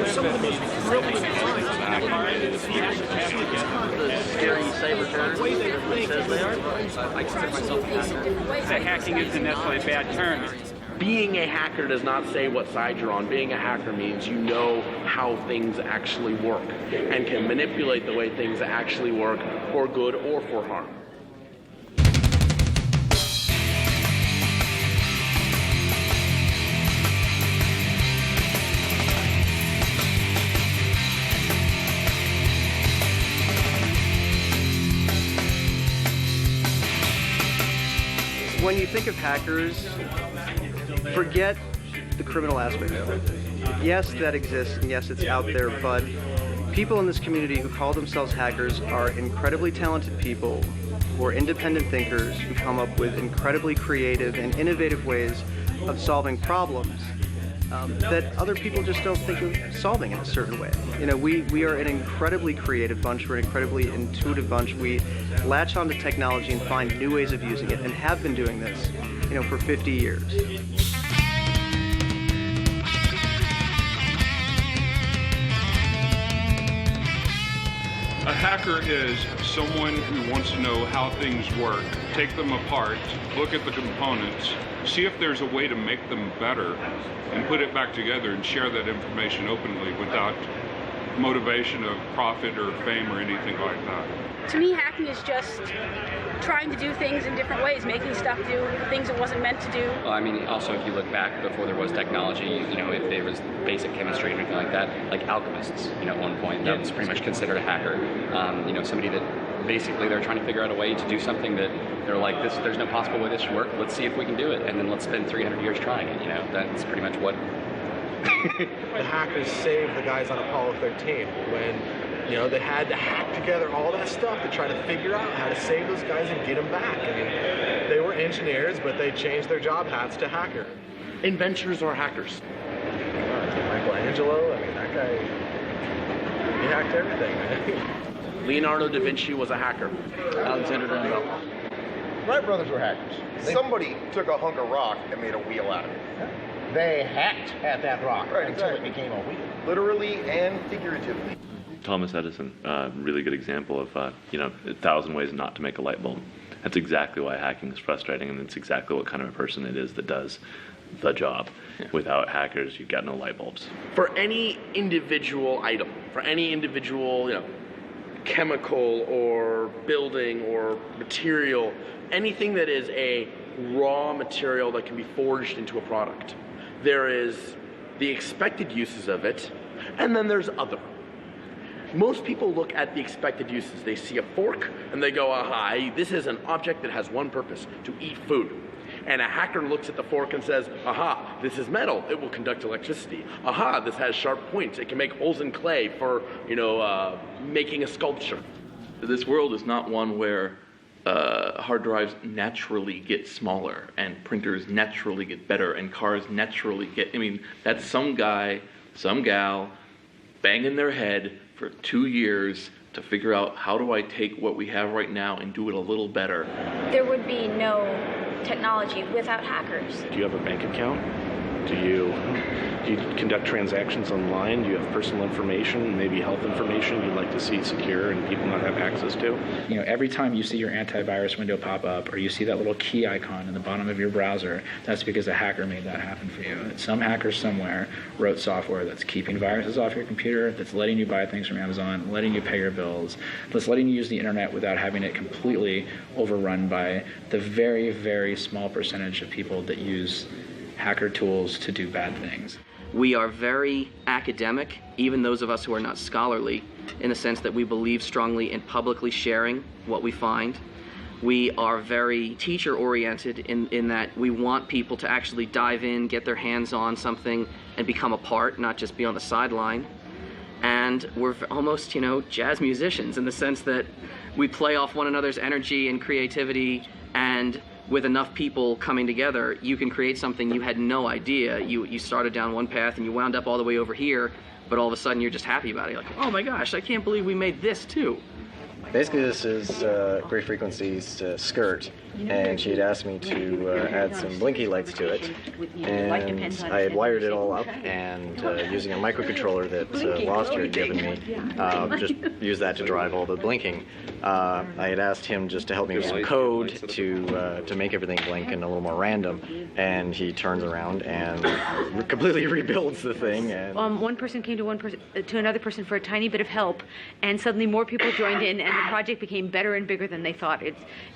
some of the most brilliant minds. The scary saber turn The way they think. says they are. I consider myself a hacker. The hacking isn't necessarily a bad term. Being a hacker does not say what side you're on. Being a hacker means you know how things actually work and can manipulate the way things actually work for good or for harm. When you think of hackers, forget the criminal aspect of it. Yes, that exists, and yes, it's out there, but people in this community who call themselves hackers are incredibly talented people who are independent thinkers who come up with incredibly creative and innovative ways of solving problems that other people just don't think of solving in a certain way. You know, we are an incredibly creative bunch, we're an incredibly intuitive bunch. We latch onto technology and find new ways of using it, and have been doing this, you know, for 50 years. A hacker is someone who wants to know how things work, take them apart, look at the components, see if there's a way to make them better, and put it back together and share that information openly without motivation of profit or fame or anything like that. To me, hacking is just trying to do things in different ways, making stuff do things it wasn't meant to do. Well, I mean, also if you look back before there was technology, you know, if there was basic chemistry or anything like that, like alchemists, you know, at one point, that was pretty much considered a hacker. You know, somebody that basically they're trying to figure out a way to do something that they're like, there's no possible way this should work, let's see if we can do it, and then let's spend 300 years trying it, you know, that's pretty much what... The hackers saved the guys on Apollo 13 when, you know, they had to hack together all that stuff to try to figure out how to save those guys and get them back. I mean, they were engineers, but they changed their job hats to hacker. Inventors are hackers. Michelangelo, I mean, that guy, he hacked everything, man. Leonardo da Vinci was a hacker. Alexander Graham Bell. Wright brothers were hackers. Somebody took a hunk of rock and made a wheel out of it. They hacked at that rock until exactly. it became a wheel. Literally and figuratively. Thomas Edison, really good example of, 1,000 ways not to make a light bulb. That's exactly why hacking is frustrating, and it's exactly what kind of a person it is that does the job. Yeah. Without hackers, you get no light bulbs. For any individual item, for any individual, chemical or building or material, anything that is a raw material that can be forged into a product, there is the expected uses of it, and then there's other. Most people look at the expected uses. They see a fork and they go, aha, this is an object that has one purpose, to eat food. And a hacker looks at the fork and says, aha, this is metal, it will conduct electricity. Aha, this has sharp points, it can make holes in clay for, making a sculpture. This world is not one where hard drives naturally get smaller and printers naturally get better and cars naturally get, that's some guy, some gal banging their head for 2 years to figure out how do I take what we have right now and do it a little better. There would be no technology without hackers. Do you have a bank account? Do you conduct transactions online? Do you have personal information, maybe health information you'd like to see secure and people not have access to? Every time you see your antivirus window pop up or you see that little key icon in the bottom of your browser, that's because a hacker made that happen for you. Some hacker somewhere wrote software that's keeping viruses off your computer, that's letting you buy things from Amazon, letting you pay your bills, that's letting you use the internet without having it completely overrun by the very, very small percentage of people that use hacker tools to do bad things. We are very academic, even those of us who are not scholarly, in the sense that we believe strongly in publicly sharing what we find. We are very teacher-oriented in that we want people to actually dive in, get their hands on something, and become a part, not just be on the sideline. And we're almost, jazz musicians in the sense that we play off one another's energy and creativity, and with enough people coming together, you can create something you had no idea. You started down one path and you wound up all the way over here, but all of a sudden you're just happy about it. You're like, oh my gosh, I can't believe we made this too. Basically, this is Gray Frequency's skirt and she had asked me to add some blinky lights to it, and I had wired it all up, and using a microcontroller that Loster had given me, just used that to drive all the blinking. I had asked him just to help me with some code to make everything blink and a little more random, and he turns around and completely rebuilds the thing. And one person came to another person for a tiny bit of help, and suddenly more people joined in, and the project became better and bigger than they thought.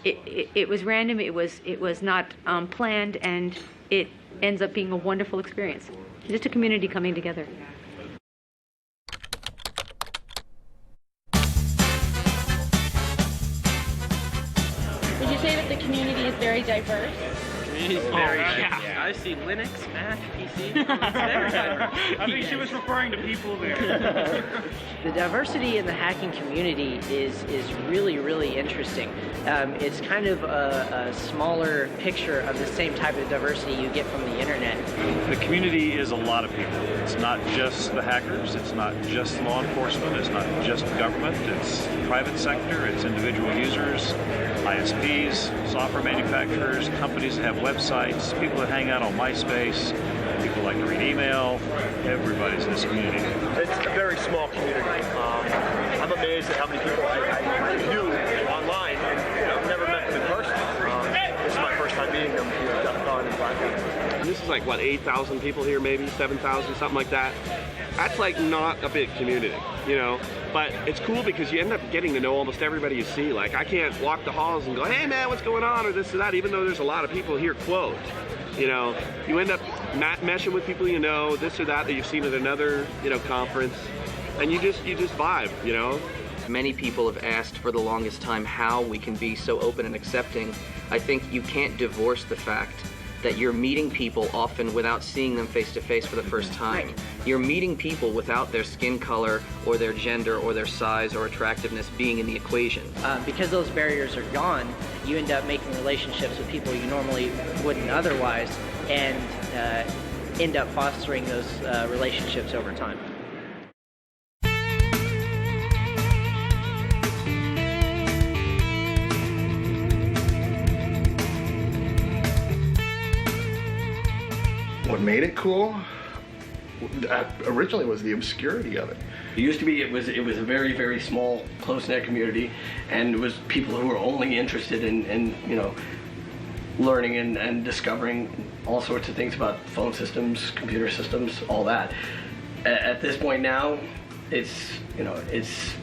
It was random. It was not planned, and it ends up being a wonderful experience. Just a community coming together. Would you say that the community is very diverse? I see Linux, Mac, PC. I think she was referring to people there. The diversity in the hacking community is really, really interesting. It's kind of a smaller picture of the same type of diversity you get from the internet. The community is a lot of people. It's not just the hackers, it's not just law enforcement, it's not just government, it's private sector, it's individual users, ISPs, software manufacturers, companies that have websites, people that hang out on MySpace, people like to read email. Everybody's in this community. It's a very small community. I'm amazed at how many people I knew online and never met them in person. This is my first time meeting them here at Defcon and Toorcon. This is like, what, 8,000 people here, maybe 7,000, something like that. That's like not a big community, you know? But it's cool because you end up getting to know almost everybody you see. Like, I can't walk the halls and go, hey man, what's going on, or this or that, even though there's a lot of people here, quote. You know, you end up meshing with people you know, this or that you've seen at another, conference, and you just vibe, you know? Many people have asked for the longest time how we can be so open and accepting. I think you can't divorce the fact that you're meeting people often without seeing them face to face for the first time. You're meeting people without their skin color or their gender or their size or attractiveness being in the equation. Because those barriers are gone, you end up making relationships with people you normally wouldn't otherwise, and end up fostering those relationships over time. What made it cool originally was the obscurity of it. It used to be it was a very, very small, close-knit community, and it was people who were only interested in learning and discovering all sorts of things about phone systems, computer systems, all that. At this point now, it's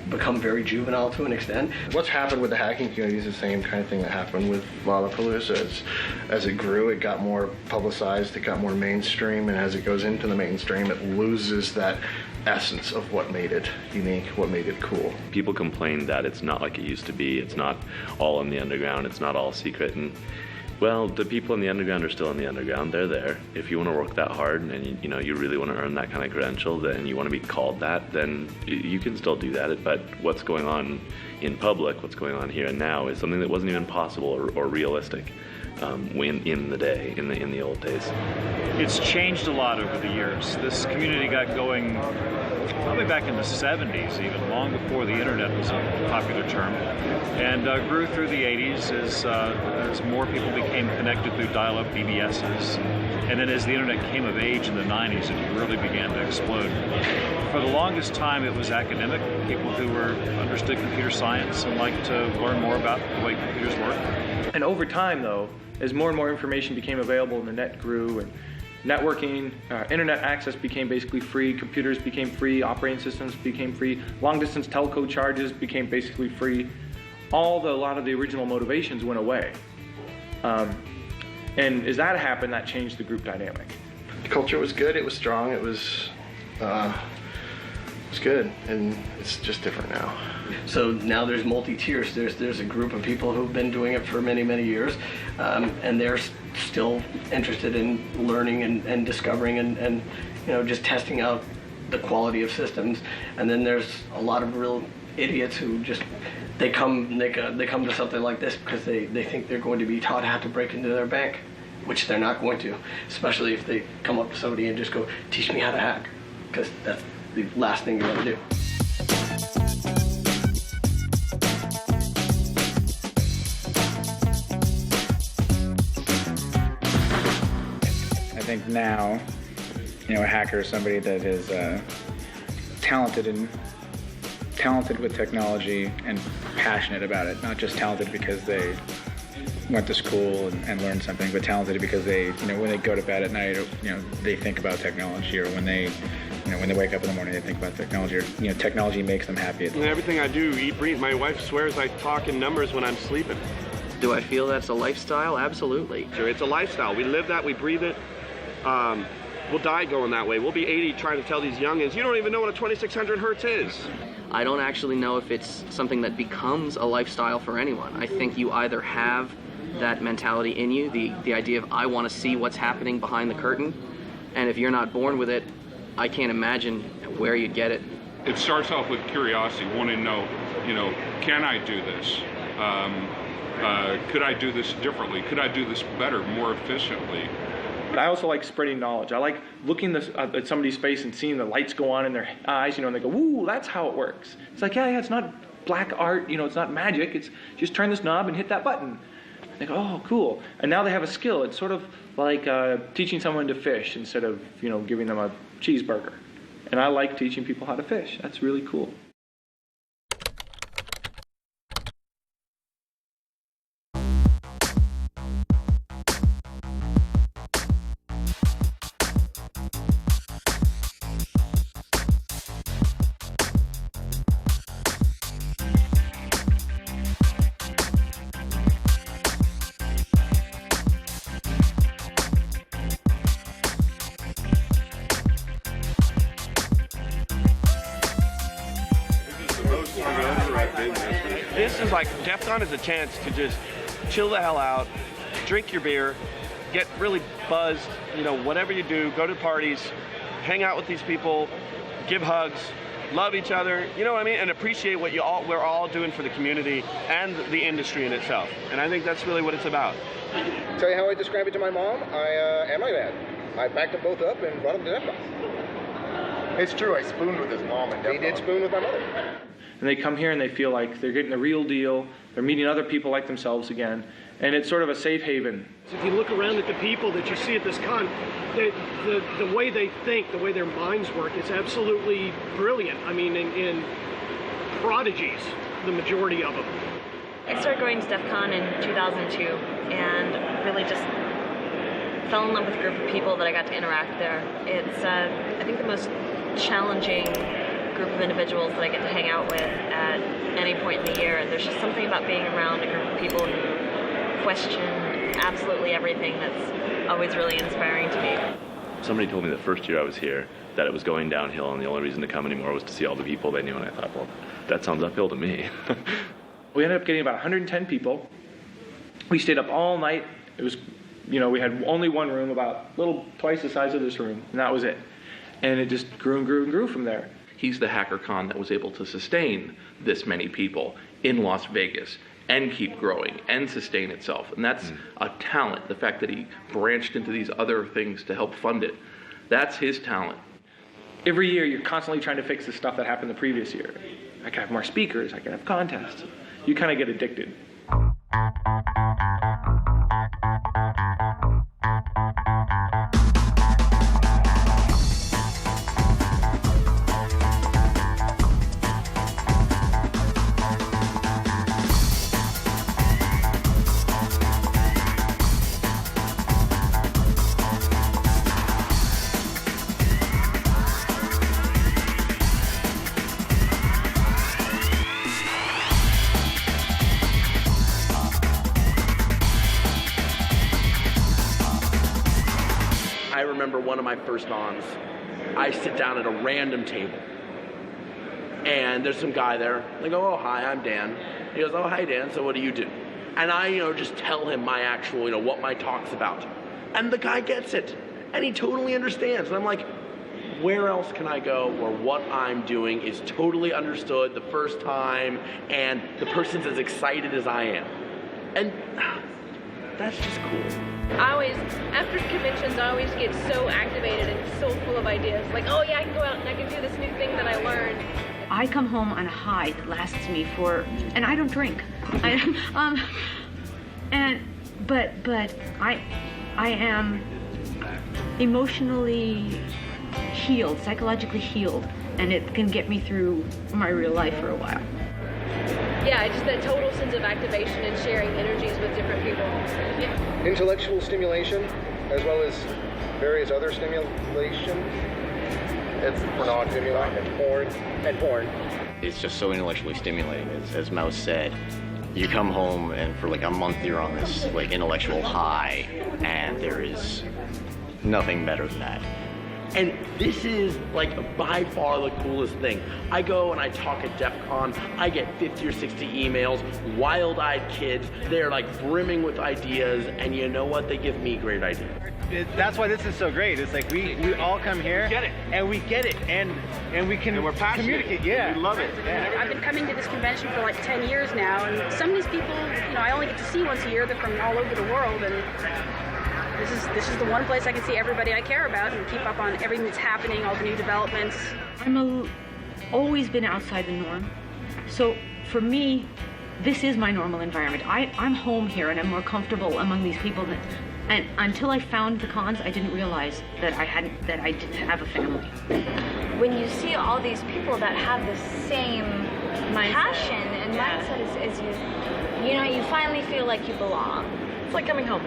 become very juvenile to an extent. What's happened with the hacking community is the same kind of thing that happened with Lollapalooza. As it grew, it got more publicized, it got more mainstream, and as it goes into the mainstream, it loses that essence of what made it unique, what made it cool. People complain that it's not like it used to be. It's not all in the underground. It's not all secret. And well, the people in the underground are still in the underground. They're there. If you want to work that hard and you really want to earn that kind of credential, then you want to be called that, then you can still do that. But what's going on in public, what's going on here and now, is something that wasn't even possible or realistic in the old days. It's changed a lot over the years. This community got going probably back in the 70s, even long before the internet was a popular term, and grew through the 80s as more people became connected through dial-up BBSs. And then as the internet came of age in the 90s, it really began to explode. For the longest time, it was academic, people who understood computer science and liked to learn more about the way computers work. And over time, though, as more and more information became available and the net grew and networking, internet access became basically free, computers became free, operating systems became free, long-distance telco charges became basically free. A lot of the original motivations went away. And as that happened, that changed the group dynamic. The culture was good, it was strong, it was good, and it's just different now. So now there's multi-tiers. There's a group of people who've been doing it for many, many years, and they're still interested in learning and discovering and just testing out the quality of systems. And then there's a lot of real idiots who just they come to something like this because they think they're going to be taught how to break into their bank, which they're not going to, especially if they come up to somebody and just go, teach me how to hack, because that's the last thing you want to do. think now, a hacker is somebody that is talented with technology and passionate about it. Not just talented because they went to school and learned something, but talented because they, when they go to bed at night, they think about technology, or when they wake up in the morning, they think about technology, or, technology makes them happy. And everything I do, eat, breathe, my wife swears I talk in numbers when I'm sleeping. Do I feel that's a lifestyle? Absolutely. Sure, it's a lifestyle. We live that, we breathe it. We'll die going that way. We'll be 80 trying to tell these youngins, you don't even know what a 2600 hertz is. I don't actually know if it's something that becomes a lifestyle for anyone. I think you either have that mentality in you, the idea of I want to see what's happening behind the curtain, and if you're not born with it, I can't imagine where you'd get it. It starts off with curiosity, wanting to know, can I do this? Could I do this differently? Could I do this better, more efficiently? But I also like spreading knowledge. I like looking at somebody's face and seeing the lights go on in their eyes, and they go, "Ooh, that's how it works." It's like, yeah, it's not black art, it's not magic. It's just turn this knob and hit that button. They go, "Oh, cool." And now they have a skill. It's sort of like teaching someone to fish instead of, giving them a cheeseburger. And I like teaching people how to fish. That's really cool. This is like, Defcon is a chance to just chill the hell out, drink your beer, get really buzzed, whatever you do, go to parties, hang out with these people, give hugs, love each other, you know what I mean? And appreciate what we're all doing for the community and the industry in itself. And I think that's really what it's about. Tell you how I describe it to my mom and my dad. I backed them both up and brought them to Defcon. It's true, I spooned with his mom and Defcon. He did spoon with my mother. And they come here and they feel like they're getting the real deal. They're meeting other people like themselves again. And it's sort of a safe haven. If you look around at the people that you see at this con, the way they think, the way their minds work, it's absolutely brilliant. I mean, in prodigies, the majority of them. I started going to Defcon in 2002 and really just fell in love with a group of people that I got to interact there. It's, I think, the most challenging group of individuals that I get to hang out with at any point in the year. And there's just something about being around a group of people who question absolutely everything that's always really inspiring to me. Somebody told me the first year I was here that it was going downhill and the only reason to come anymore was to see all the people they knew, and I thought, well, that sounds uphill to me. We ended up getting about 110 people. We stayed up all night. It was, we had only one room, about a little twice the size of this room, and that was it. And it just grew and grew and grew from there. He's the HackerCon that was able to sustain this many people in Las Vegas and keep growing and sustain itself. And that's a talent. The fact that he branched into these other things to help fund it, that's his talent. Every year you're constantly trying to fix the stuff that happened the previous year. I can have more speakers, I can have contests. You kind of get addicted. I remember one of my first ons, I sit down at a random table, and there's some guy there. They go, "Oh, hi, I'm Dan." He goes, "Oh, hi, Dan, so what do you do?" And I, just tell him my actual, what my talk's about. And the guy gets it, and he totally understands. And I'm like, where else can I go where what I'm doing is totally understood the first time, and the person's as excited as I am? And that's just cool. I always, after conventions, I always get so activated and so full of ideas. Like, oh yeah, I can go out and I can do this new thing that I learned. I come home on a high that lasts me and I don't drink. But I am emotionally healed, psychologically healed, and it can get me through my real life for a while. Yeah, just that total sense of activation and sharing energies with different people. Yeah. Intellectual stimulation, as well as various other stimulation. It's non-stimulating. And porn. It's just so intellectually stimulating, as Mouse said. You come home and for like a month you're on this like intellectual high, and there is nothing better than that. And this is like by far the coolest thing. I go and I talk at Defcon, I get 50 or 60 emails, wild-eyed kids, they're like brimming with ideas, and you know what? They give me great ideas. That's why this is so great. It's like we all come here, get it, and we get it, and we can and we're passionate. Communicate. Yeah, we love it. Yeah. I've been coming to this convention for like 10 years now, and some of these people, you know, I only get to see once a year. They're from all over the world, and this is the one place I can see everybody I care about and keep up on everything that's happening, all the new developments. Always been outside the norm, so for me, this is my normal environment. I'm home here, and I'm more comfortable among these people than. And until I found the cons, I didn't realize that I didn't have a family. When you see all these people that have the same passion and mindset as you know, you finally feel like you belong. It's like coming home.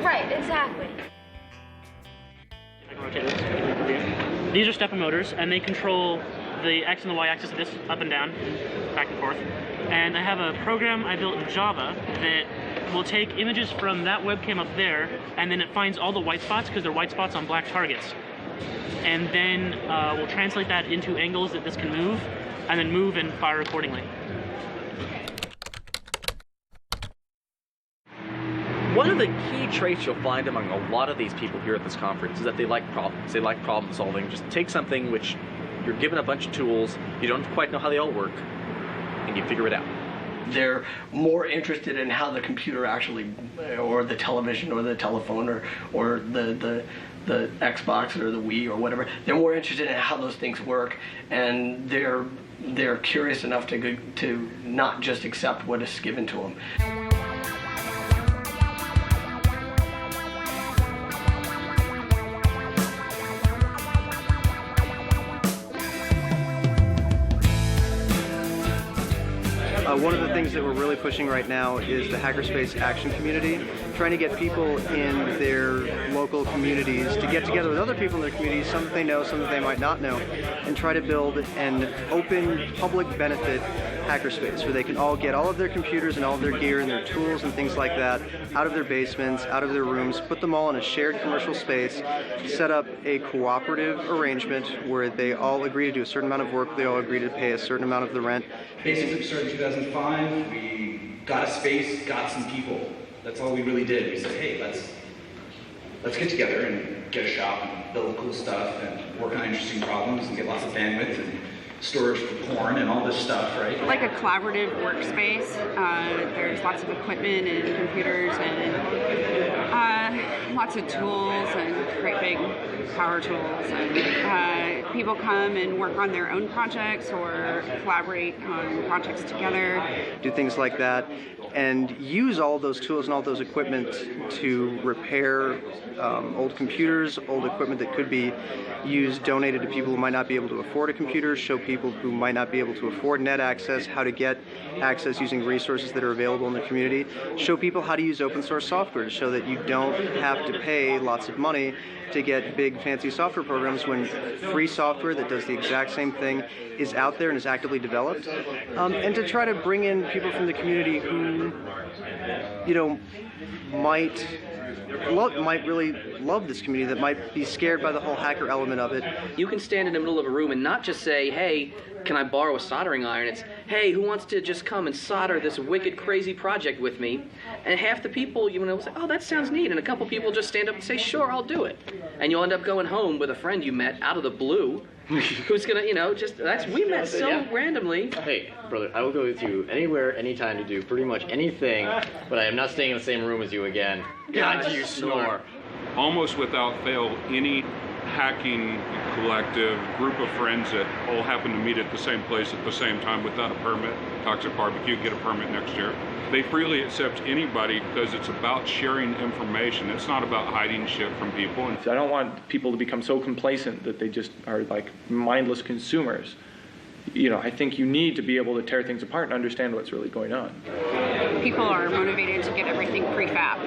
Right, exactly. These are stepper motors, and they control the X and the Y axis of this up and down, back and forth. And I have a program I built in Java that will take images from that webcam up there, and then it finds all the white spots because they're white spots on black targets. And then we'll translate that into angles that this can move, and then move and fire accordingly. One of the key traits you'll find among a lot of these people here at this conference is that they like problems. They like problem solving. Just take something which you're given a bunch of tools, you don't quite know how they all work, and you figure it out. They're more interested in how the computer actually, or the television, or the telephone, or the Xbox, or the Wii, or whatever. They're more interested in how those things work, and they're curious enough to not just accept what is given to them. One of the things that we're really pushing right now is the hackerspace action community, trying to get people in their local communities to get together with other people in their communities, some that they know, some that they might not know, and try to build an open public benefit hackerspace where they can all get all of their computers and all of their gear and their tools and things like that out of their basements, out of their rooms, put them all in a shared commercial space, set up a cooperative arrangement where they all agree to do a certain amount of work, they all agree to pay a certain amount of the rent. Basically, we started in 2005. We got a space, got some people. That's all we really did. We said, hey, let's get together and get a shop and build cool stuff and work on interesting problems and get lots of bandwidth and storage for porn and all this stuff, right? Like a collaborative workspace. There's lots of equipment and computers and lots of tools and great big power tools. And people come and work on their own projects or collaborate on projects together. Do things like that and use all those tools and all those equipment to repair old computers, old equipment that could be used, donated to people who might not be able to afford a computer, show people who might not be able to afford net access how to get access using resources that are available in the community, show people how to use open source software to show that you don't have to pay lots of money to get big fancy software programs when free software that does the exact same thing is out there and is actively developed, and to try to bring in people from the community who, you know, might really love this community, that might be scared by the whole hacker element of it. You can stand in the middle of a room and not just say, hey, can I borrow a soldering iron? It's, hey, who wants to just come and solder this wicked, crazy project with me? And half the people, you know, say, oh, that sounds neat. And a couple people just stand up and say, sure, I'll do it. And you'll end up going home with a friend you met out of the blue who's gonna, you know, just, we met so randomly. Hey, brother, I will go with you anywhere, anytime to do pretty much anything, but I am not staying in the same room as you again. God, do you snore. Almost without fail, any hacking collective, group of friends that all happen to meet at the same place at the same time without a permit, Toxic Barbecue, get a permit next year. they freely accept anybody because it's about sharing information. It's not about hiding shit from people. I don't want people to become so complacent that they just are like mindless consumers. I think you need to be able to tear things apart and understand what's really going on. People are motivated to get everything prefab.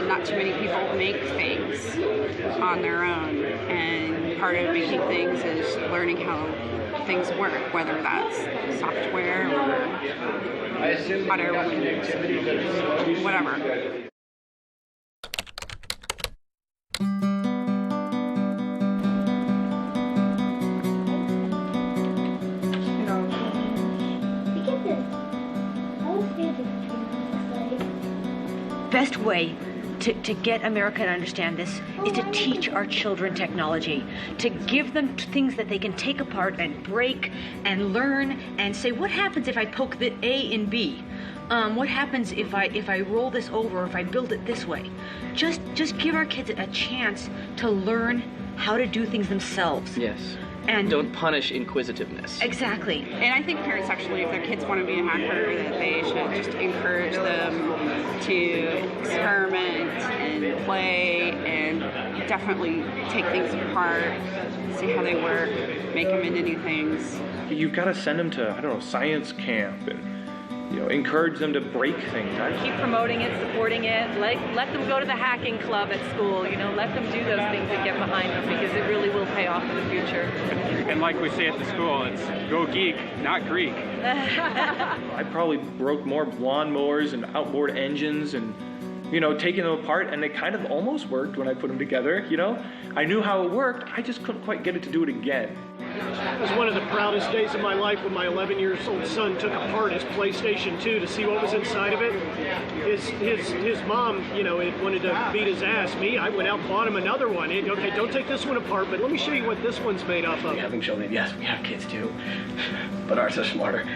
Not too many people make things on their own, and part of making things is learning how things work, whether that's software or hot-air balloons, whatever. Best way to get America to understand this is to teach our children technology, to give them things that they can take apart and break and learn and say, what happens if I poke the A in B? What happens if I roll this over, or if I build it this way? Just give our kids a chance to learn how to do things themselves. Yes. And don't punish inquisitiveness. Exactly. And I think parents actually, if their kids want to be a hacker, that they should just encourage them to experiment and play and definitely take things apart, see how they work, make them into new things. You've got to send them to, science camp and, encourage them to break things. Keep promoting it, supporting it. Let them go to the hacking club at school. Let them do those things and get behind them, because it really will pay off in the future. And like we say at the school, it's go geek, not Greek. I probably broke more lawnmowers and outboard engines and, taking them apart, and they kind of almost worked when I put them together, I knew how it worked, I just couldn't quite get it to do it again. It was one of the proudest days of my life when my 11-year-old son took apart his PlayStation 2 to see what was inside of it. His mom, wanted to beat his ass. Me, I went out and bought him another one. Okay, don't take this one apart, but let me show you what this one's made up of. Having children, yes, we have kids too, but ours are smarter.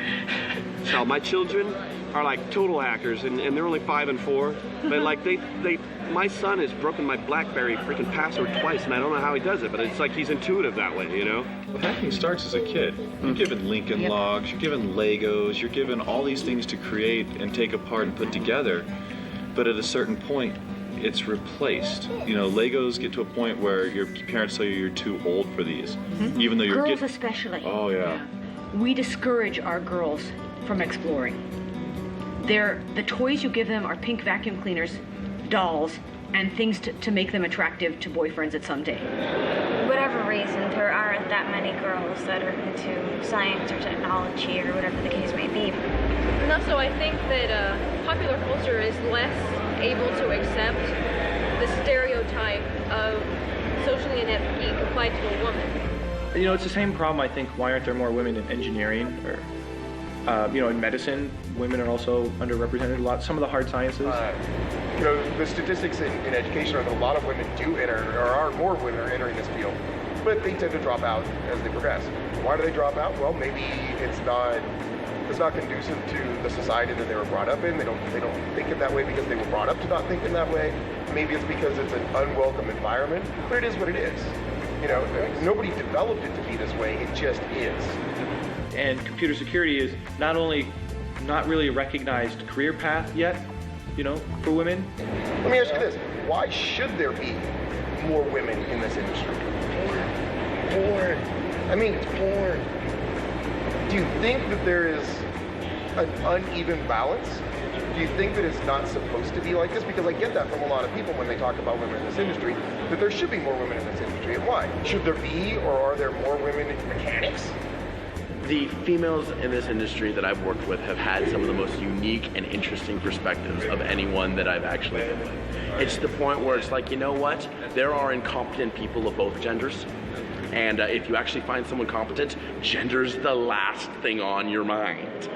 So my children are like total hackers, and they're only 5 and 4. But like my son has broken my BlackBerry freaking password twice, and I don't know how he does it. But it's like he's intuitive that way, Well, hacking starts as a kid. You're given Lincoln Logs, you're given Legos, you're given all these things to create and take apart and put together. But at a certain point, it's replaced. Legos get to a point where your parents tell you you're too old for these, even though you're girls especially. Oh yeah. We discourage our girls from exploring. The toys you give them are pink vacuum cleaners, dolls, and things to make them attractive to boyfriends at some day. Whatever reason, there aren't that many girls that are into science or technology or whatever the case may be. And also, I think that popular culture is less able to accept the stereotype of socially inept geek applied to a woman. It's the same problem, I think. Why aren't there more women in engineering or in medicine? Women are also underrepresented a lot. Some of the hard sciences. The statistics in education are that a lot of women do enter, or are more women are entering this field, but they tend to drop out as they progress. Why do they drop out? Well, maybe it's not conducive to the society that they were brought up in. They don't think it that way because they were brought up to not think in that way. Maybe it's because it's an unwelcome environment, but it is what it is. Nobody developed it to be this way. It just is. And computer security is not really a recognized career path yet, for women. Let me ask you this. Why should there be more women in this industry? Porn. I mean, it's porn. Do you think that there is an uneven balance? Do you think that it's not supposed to be like this? Because I get that from a lot of people when they talk about women in this industry, that there should be more women in this industry. And why? Should there be, or are there more women mechanics? The females in this industry that I've worked with have had some of the most unique and interesting perspectives of anyone that I've actually been with. It's to the point where it's like, what? There are incompetent people of both genders. And if you actually find someone competent, gender's the last thing on your mind.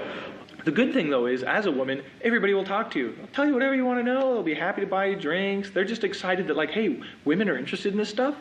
The good thing, though, is as a woman, everybody will talk to you. They'll tell you whatever you want to know. They'll be happy to buy you drinks. They're just excited that, hey, women are interested in this stuff.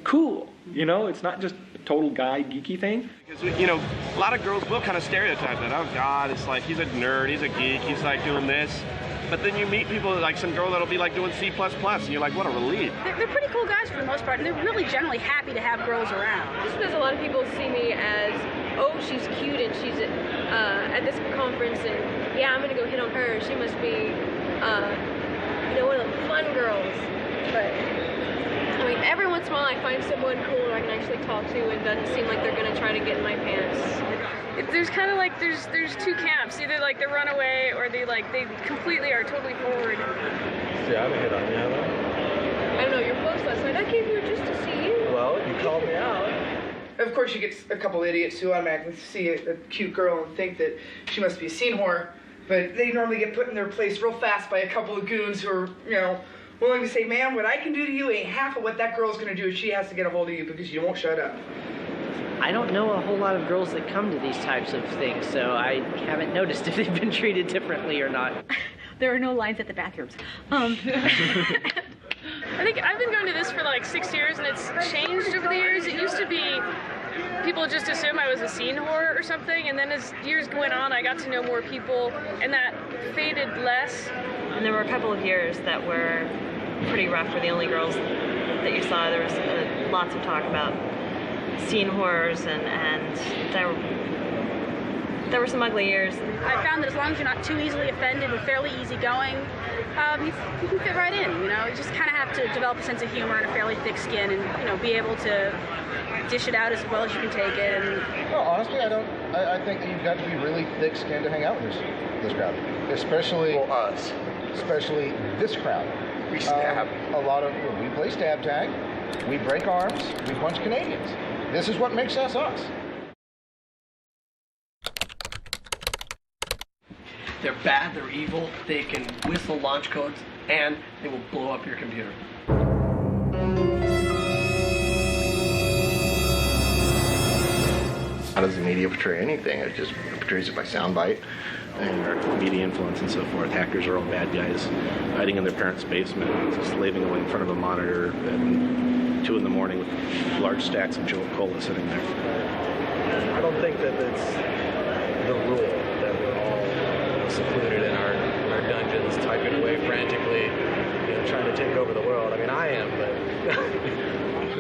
Cool. It's not just a total guy geeky thing. Because, a lot of girls will kind of stereotype that. Oh, God, it's like he's a nerd, he's a geek, he's like doing this. but then you meet people like some girl that'll be like doing C++, and you're like, what a relief. They're pretty cool guys for the most part, and they're really generally happy to have girls around. Just because a lot of people see me as, oh, she's cute and she's at this conference, and yeah, I'm gonna go hit on her. She must be, one of the fun girls. But I mean, every once in a while I find someone cool that I can actually talk to and doesn't seem like they're gonna try to get in my pants. There's kind of like there's two camps. Either like they run away, or they completely are totally forward. See, I haven't hit on you, have I? I don't know. Your post last night. I came here just to see you. Well, you called me out. Of course, you get a couple idiots who automatically see a cute girl and think that she must be a scene whore, but they normally get put in their place real fast by a couple of goons who are, willing to say, man, what I can do to you ain't half of what that girl's going to do if she has to get a hold of you because you won't shut up. I don't know a whole lot of girls that come to these types of things, so I haven't noticed if they've been treated differently or not. There are no lines at the bathrooms. I think I've been going to this for like 6 years, and it's changed over the years. It used to be people just assume I was a scene whore or something, and then as years went on, I got to know more people, and that faded less. And there were a couple of years that were pretty rough. Were the only girls that you saw. There was lots of talk about scene horrors, and there were some ugly years. I found that as long as you're not too easily offended and fairly easygoing, you can fit right in. You just kind of have to develop a sense of humor and a fairly thick skin, and be able to dish it out as well as you can take it. And well, honestly, I think that you've got to be really thick-skinned to hang out with this crowd, especially us, especially this crowd. We stab. We play stab tag. We break arms. We punch Canadians. This is what makes us us. They're bad, they're evil, they can whistle launch codes, and they will blow up your computer. How does the media portray anything? It just portrays it by soundbite. And media influence and so forth. Hackers are all bad guys hiding in their parents' basement, slaving away in front of a monitor at 2 in the morning with large stacks of cola sitting there. I don't think that it's the rule that we're all secluded in our dungeons, typing away frantically, trying to take over the world. I mean, I am, but...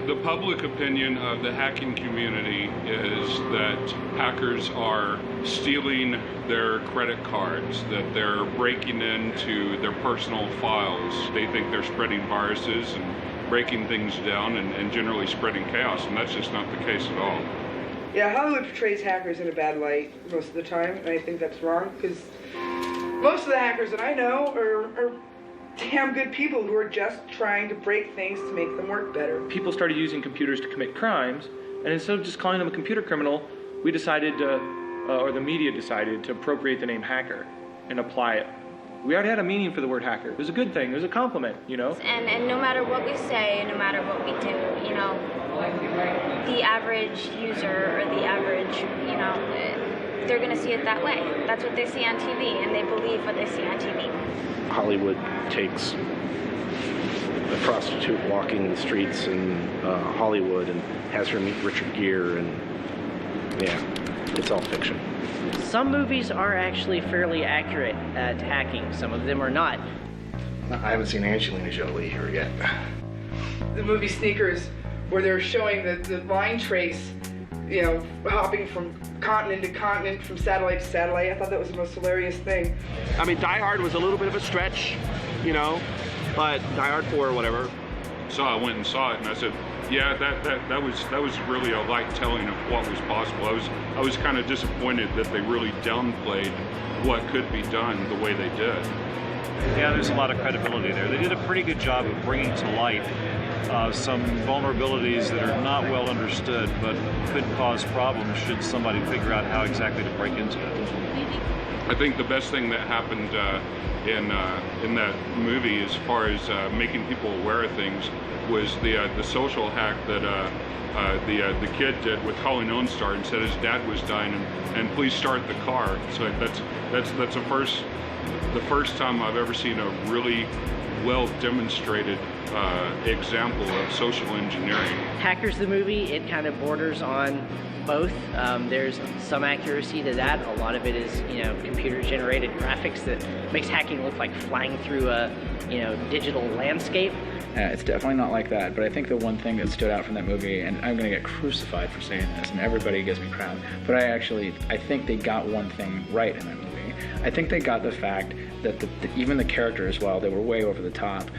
The public opinion of the hacking community is that hackers are stealing their credit cards, that they're breaking into their personal files. They think they're spreading viruses and breaking things down and generally spreading chaos, and that's just not the case at all. Yeah, Hollywood portrays hackers in a bad light most of the time, and I think that's wrong, because most of the hackers that I know are damn good people who are just trying to break things to make them work better. People started using computers to commit crimes, and instead of just calling them a computer criminal, we decided or the media decided to appropriate the name hacker and apply it. We already had a meaning for the word hacker. It was a good thing. It was a compliment, And no matter what we say, no matter what we do, the average user or the average, they're going to see it that way. That's what they see on TV, and they believe what they see on TV. Hollywood takes a prostitute walking the streets in Hollywood and has her meet Richard Gere, and it's all fiction. Some movies are actually fairly accurate at hacking. Some of them are not. I haven't seen Angelina Jolie here yet. The movie Sneakers, where they're showing the line trace, hopping from continent to continent, from satellite to satellite. I thought that was the most hilarious thing. I mean, Die Hard was a little bit of a stretch, but Die Hard 4 or whatever. So I went and saw it, and I said, yeah, that was really a light telling of what was possible. I was kind of disappointed that they really downplayed what could be done the way they did. Yeah, there's a lot of credibility there. They did a pretty good job of bringing to light some vulnerabilities that are not well understood, but could cause problems should somebody figure out how exactly to break into it. I think the best thing that happened in that movie, as far as making people aware of things, was the social hack that the kid did with calling OnStar and said his dad was dying and please start the car. So that's the first the first time I've ever seen a really well demonstrated example of social engineering. Hackers the movie, it kind of borders on both. There's some accuracy to that. A lot of it is, computer generated graphics that makes hacking look like flying through a, digital landscape. It's definitely not like that, but I think the one thing that stood out from that movie, and I'm going to get crucified for saying this, and everybody gives me crap, but I think they got one thing right in that movie. I think they got the fact that even the characters, while they were way over the top,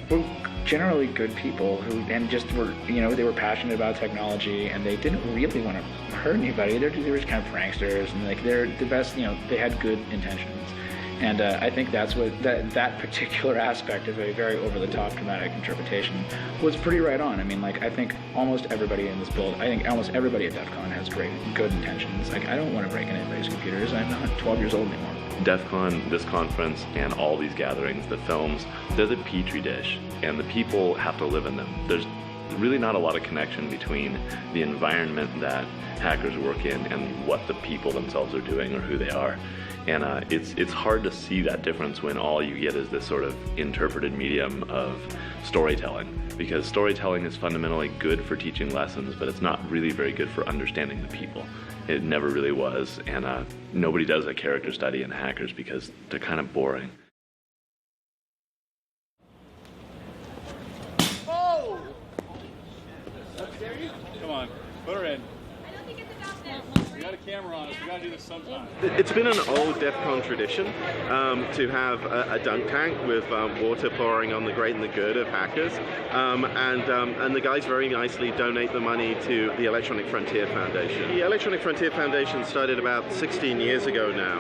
were generally good people and just were, they were passionate about technology, and they didn't really want to hurt anybody. They were just kind of pranksters, and they're the best, they had good intentions. And I think that's what that particular aspect of a very over-the-top dramatic interpretation was pretty right on. I mean, I think almost everybody in this build, I think almost everybody at Defcon has good intentions. I don't want to break in anybody's computers. I'm not 12 years old anymore. Defcon, this conference, and all these gatherings, the films, they're the petri dish, and the people have to live in them. There's really not a lot of connection between the environment that hackers work in and what the people themselves are doing or who they are. And it's hard to see that difference when all you get is this sort of interpreted medium of storytelling, because storytelling is fundamentally good for teaching lessons, but it's not really very good for understanding the people. It never really was, and nobody does a character study in hackers because they're kind of boring. Oh! Come on, put her in. We got a camera on us. We got to do this sometime. It's been an old Defcon tradition to have a dunk tank with water pouring on the great and the good of hackers, and the guys very nicely donate the money to the Electronic Frontier Foundation. The Electronic Frontier Foundation started about 16 years ago now,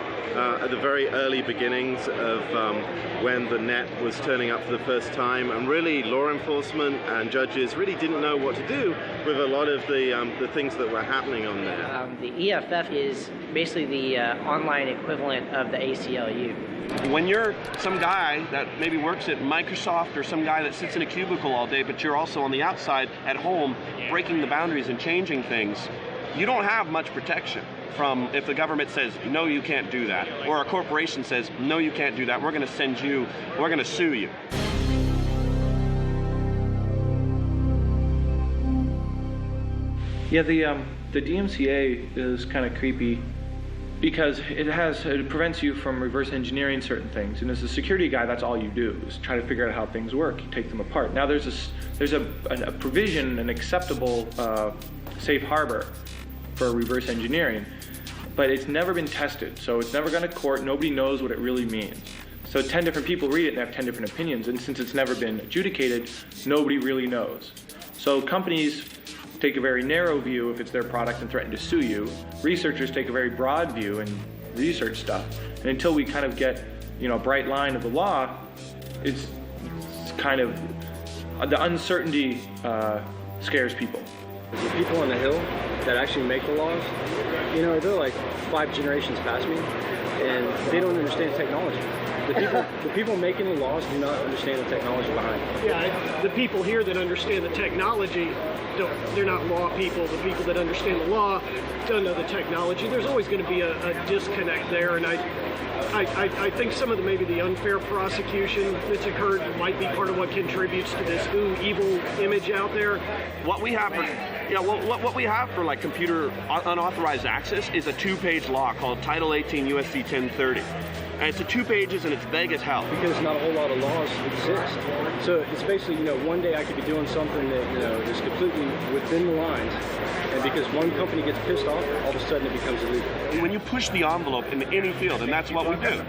at the very early beginnings of when the net was turning up for the first time, and really law enforcement and judges really didn't know what to do with a lot of the things that were happening on there. The EFF is basically the online equivalent of the ACLU. When you're some guy that maybe works at Microsoft or some guy that sits in a cubicle all day, but you're also on the outside at home breaking the boundaries and changing things, you don't have much protection from if the government says, no, you can't do that, or a corporation says, no, you can't do that, we're going to sue you. Yeah, the DMCA is kind of creepy because it prevents you from reverse engineering certain things. And as a security guy, that's all you do is try to figure out how things work. You take them apart. Now there's a provision, an acceptable safe harbor for reverse engineering, but it's never been tested. So it's never gone to court. Nobody knows what it really means. So 10 different people read it and have 10 different opinions. And since it's never been adjudicated, nobody really knows. So companies take a very narrow view if it's their product and threaten to sue you. Researchers take a very broad view and research stuff. And until we kind of get, a bright line of the law, it's kind of, the uncertainty scares people. The people on the Hill that actually make the laws, they're like 5 generations past me, and they don't understand technology. The people making the laws do not understand the technology behind it. Yeah, the people here that understand the technology, they're not law people. The people that understand the law don't know the technology. There's always going to be a disconnect there, and I think some of maybe the unfair prosecution that's occurred might be part of what contributes to this evil image out there. What we have what we have for like computer unauthorized access is a 2-page law called Title 18 USC 1030. And it's 2 pages and it's vague as hell. Because not a whole lot of laws exist. So it's basically, one day I could be doing something that, is completely within the lines. And because one company gets pissed off, all of a sudden it becomes illegal. When you push the envelope in any field, and that's what we do,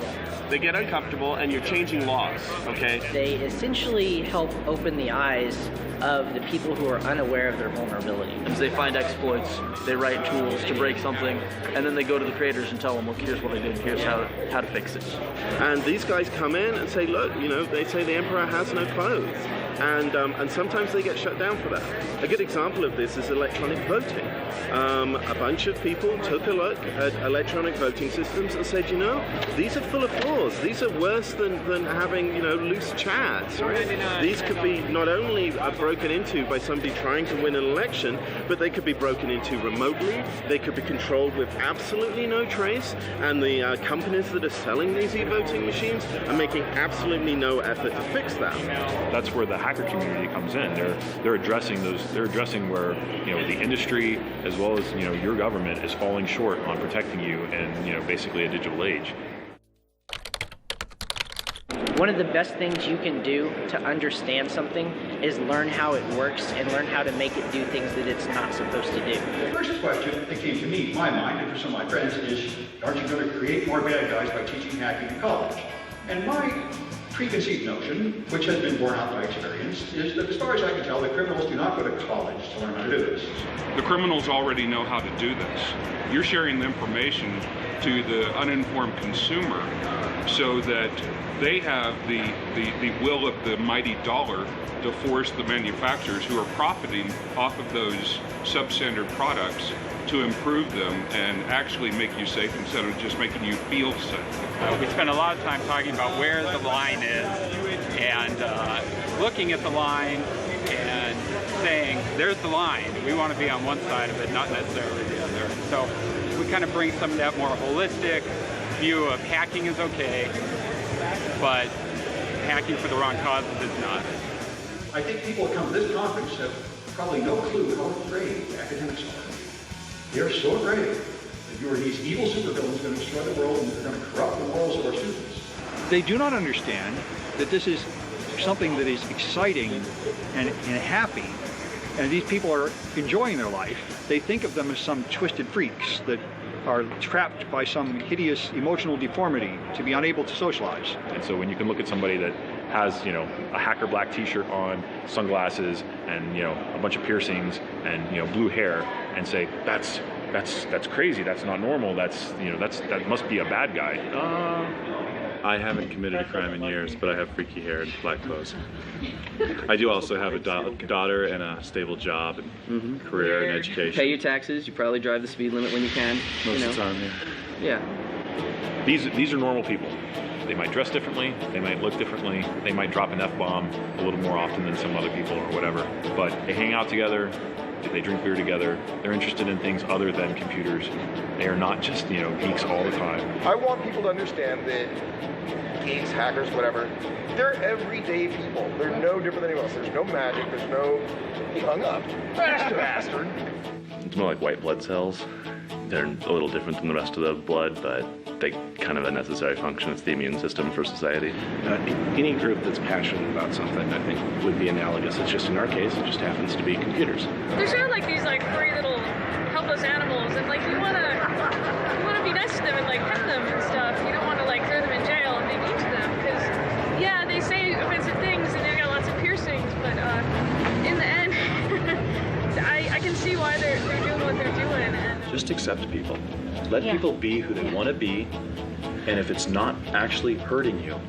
they get uncomfortable and you're changing laws, okay? They essentially help open the eyes of the people who are unaware of their vulnerability. They find exploits, they write tools to break something, and then they go to the creators and tell them, look, here's what I did, here's how to fix it. And these guys come in and say, look, they say the emperor has no clothes. and sometimes they get shut down for that. A good example of this is electronic voting. A bunch of people took a look at electronic voting systems and said, these are full of flaws. These are worse than having, loose chats. Right? These could be not only broken into by somebody trying to win an election, but they could be broken into remotely. They could be controlled with absolutely no trace, and the companies that are selling these e-voting machines are making absolutely no effort to fix that. That's where the hacker community comes in. They're addressing those. They're addressing where the industry as well as your government is falling short on protecting you in basically a digital age. One of the best things you can do to understand something is learn how it works and learn how to make it do things that it's not supposed to do. The first question that came to me, my mind, and for some of my friends is, aren't you going to create more bad guys by teaching hacking in college? And my preconceived notion, which has been borne out by experience, is that as far as I can tell, the criminals do not go to college to learn how to do this. The criminals already know how to do this. You're sharing the information to the uninformed consumer so that they have the will of the mighty dollar to force the manufacturers who are profiting off of those substandard products to improve them and actually make you safe instead of just making you feel safe. We spend a lot of time talking about where the line is and looking at the line and saying, there's the line. We want to be on one side of it, not necessarily the other. So we kind of bring some of that more holistic view of hacking is okay, but hacking for the wrong causes is not. I think people who come to this conference have probably no clue how afraid academics are. They're so afraid that you are these evil supervillains going to destroy the world and they're going to corrupt the morals of our students. They do not understand that this is something that is exciting and happy, and these people are enjoying their life. They think of them as some twisted freaks that are trapped by some hideous emotional deformity to be unable to socialize. And so when you can look at somebody that has, a hacker black t-shirt on, sunglasses, and, a bunch of piercings and, blue hair, and say, that's crazy, that's not normal, that must be a bad guy. I haven't committed a crime in years, but I have freaky hair and black clothes. I do also have a daughter and a stable job and career and education. Pay your taxes. You probably drive the speed limit when you can. Most of the time, yeah. Yeah. These are normal people. They might dress differently, they might look differently, they might drop an F-bomb a little more often than some other people or whatever, but they hang out together, they drink beer together, they're interested in things other than computers. They are not just, geeks all the time. I want people to understand that geeks, hackers, whatever, they're everyday people. They're no different than anyone else. There's no magic, there's no... He hung up. Bastard. It's more like white blood cells. They're a little different than the rest of the blood, but they kind of a necessary function. It's the immune system for society. Any group that's passionate about something, I think, would be analogous. It's just in our case, it just happens to be computers. They're sort of like these furry little helpless animals, and you wanna be nice to them and pet them and stuff. You don't want to throw them in jail and be mean to them because they say offensive things and they've got lots of piercings, but in the end, I can see why they're doing what they're doing. And Just accept people. Let people be who they want to be, and if it's not actually hurting you,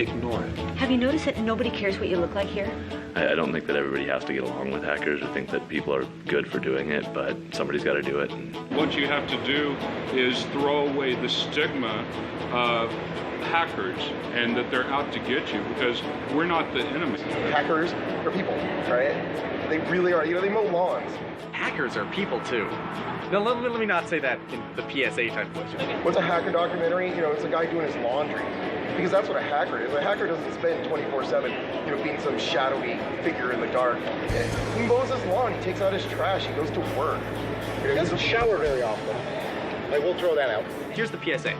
ignore it. Have you noticed that nobody cares what you look like here? I don't think that everybody has to get along with hackers or think that people are good for doing it, but somebody's got to do it. What you have to do is throw away the stigma of hackers and that they're out to get you, because we're not the enemy. Hackers are people, right? They really are. They mow lawns. Hackers are people too. No, let me not say that in the PSA type question. What's a hacker documentary? It's a guy doing his laundry. Because that's what a hacker is. A hacker doesn't spend 24/7, being some shadowy figure in the dark. He mows his lawn, he takes out his trash, he goes to work. He doesn't shower very often. I will throw that out. Here's the PSA.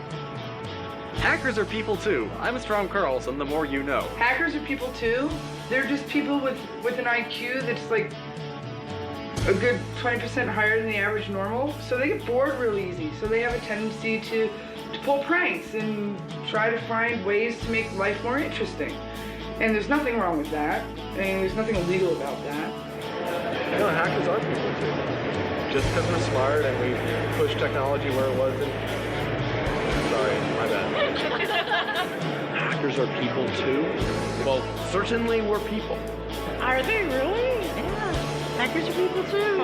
Hackers are people too. I'm a strong Carlson, the more you know. Hackers are people too. They're just people with an IQ that's a good 20% higher than the average normal. So they get bored real easy. So they have a tendency to pull pranks and try to find ways to make life more interesting. And there's nothing wrong with that. There's nothing illegal about that. Hackers are people too. Just because we're smart and we push technology where it wasn't. Sorry, my bad. hackers are people too? Well, certainly we're people. Are they really? Yeah. Hackers are people too.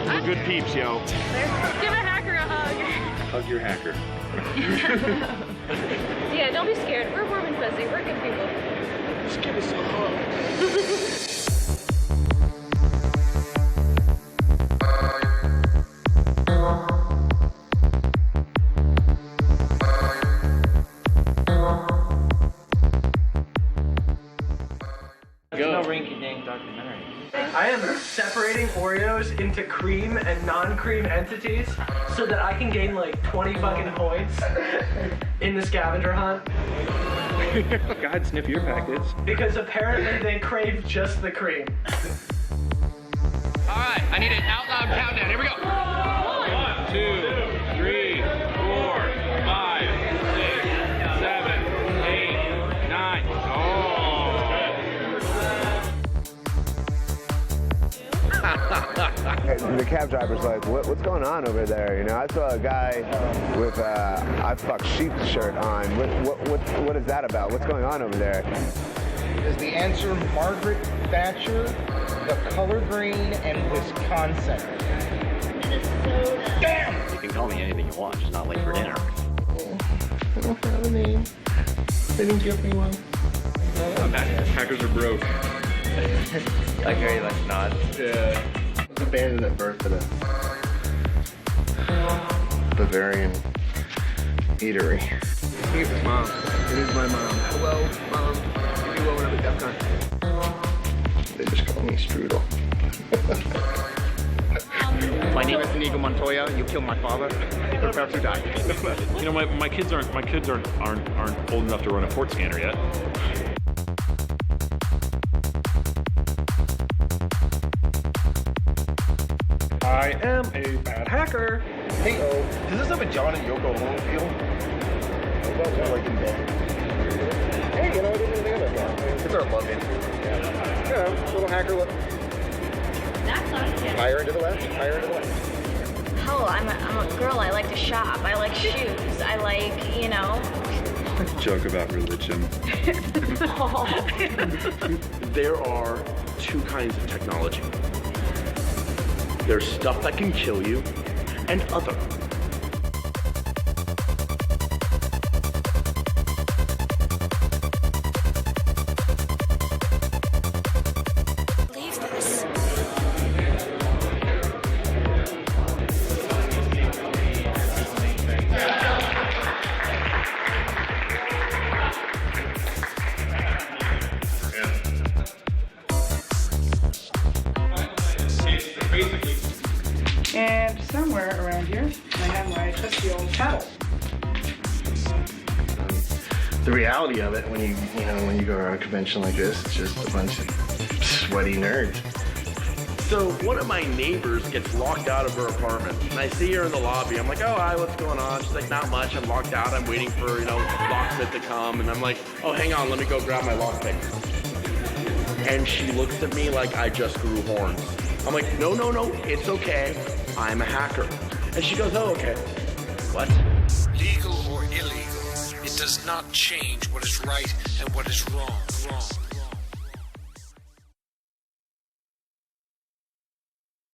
We're good peeps, yo. Give a hacker a hug. Hug your hacker. Yeah, don't be scared. We're warm and fuzzy. We're good people. Just give us a hug. There's no rinky-dink documentary. I am separating Oreos into cream and non-cream entities so that I can gain like 20 fucking points in the scavenger hunt. Go ahead, sniff your packets. Because apparently they crave just the cream. All right, I need an out loud countdown. Here we go. 1, 2, 3, 4, 5, 6, 7, 8, 9. The cab driver's like, what's going on over there? You know, I saw a guy with I fuck sheep shirt on. What is that about? What's going on over there? Is the answer Margaret Thatcher, the color green, and Wisconsin? Damn! You can call me anything you want, just not late for dinner. I don't have a name. They didn't give me one. Hackers are broke. Like very much not. Yeah. I was abandoned at birth at a Bavarian eatery. I think it's his mom. It is my mom. Hello, Mom. Give me one of the Defcon. They just call me Strudel. My name is Inigo Montoya. You killed my father. You're about to die. You know, my kids aren't old enough to run a port scanner yet. I am a bad hacker. Hey, does this have a John and Yoko Ono feel? How about one like in bed? Hey, you know, I didn't even think about that. It's our love interview. Yeah, little hacker look. That's not it. Higher into the left, higher into the left. Oh, I'm a girl. I like to shop. I like shoes. I like, you know. Joke about religion. There are two kinds of technology. There's stuff that can kill you, and other. Leave this. And somewhere around here, I have my trusty old paddle. The reality of it, when you go to a convention like this, it's just a bunch of sweaty nerds. So one of my neighbors gets locked out of her apartment, and I see her in the lobby. I'm like, oh, hi, what's going on? She's like, not much. I'm locked out. I'm waiting for, locksmith to come. And I'm like, oh, hang on. Let me go grab my lockpick. And she looks at me like I just grew horns. I'm like, no, it's okay. I'm a hacker. And she goes, oh, okay. What? Legal or illegal, it does not change what is right and what is wrong.